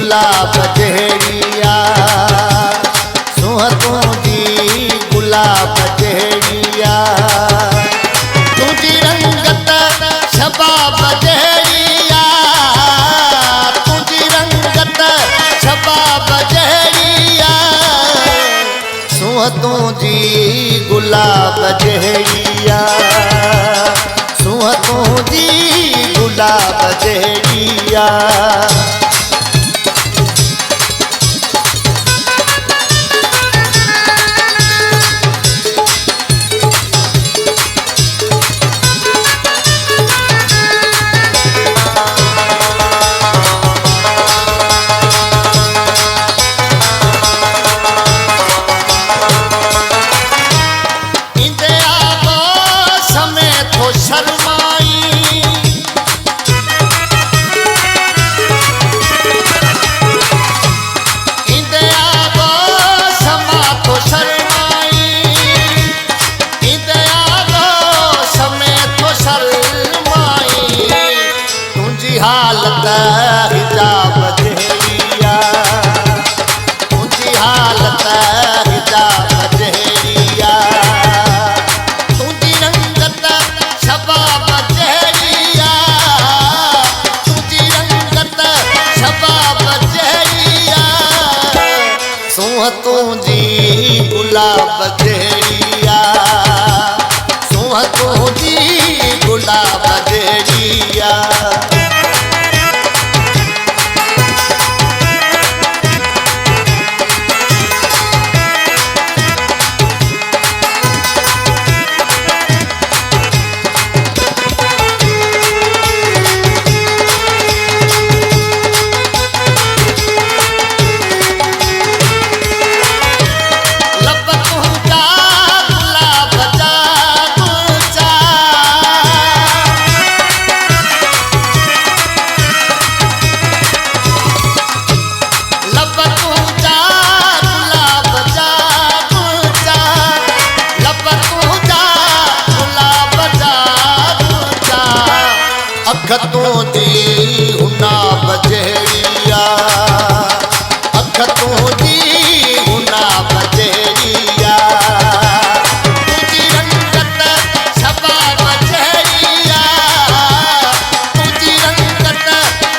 गुलाब जहिड़िया सूंह तुंहिंजी गुलाब जहिड़िया तुंहिंजी रंगत शबाब जहिड़िया तुंहिंजी रंगत शबाब जहिड़िया सूंह तुंहिंजी गुलाब जहिड़िया सूंह तुंहिंजी गुलाब जहिड़िया हालत हिजाब जहिड़िया तुंहिंजी हालत हिजाब जहिड़िया तुंहिंजी रंगत शबाब जहिड़िया तुंहिंजी रंगत शबाब जहिड़िया सूंह तुंहिंजी गुलाब जहिड़िया सूंह तुंहिंजी गुलाब जहिड़िया अख तुंहिंजी हुनाब जहिड़िया अख तुंहिंजी हुनाब जहिड़िया तुंहिंजी रंगत शबाब जहिड़िया तुंहिंजी रंगत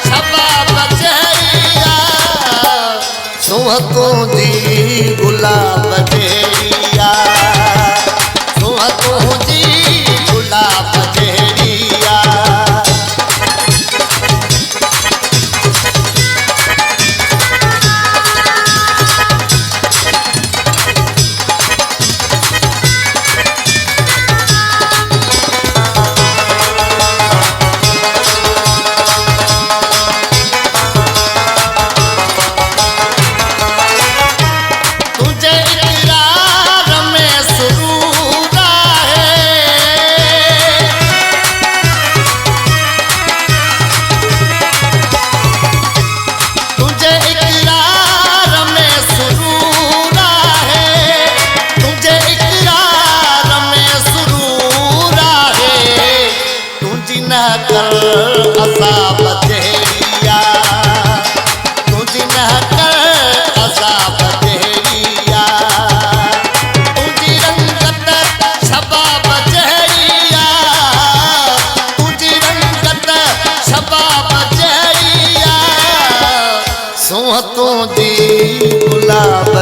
शबाब जहिड़िया सूंह तुंहिंजी गुलाब जहिड़िया सूंह तुंहिंजी गुलाब जहिड़िया असाब जहिड़िया तुंहिंजी नहकर असाब जहिड़िया तुंहिंजी रंगत शबाब जहिड़िया तुंहिंजी रंगत शबाब जहिड़िया सूंह तुंहिंजी गुलाब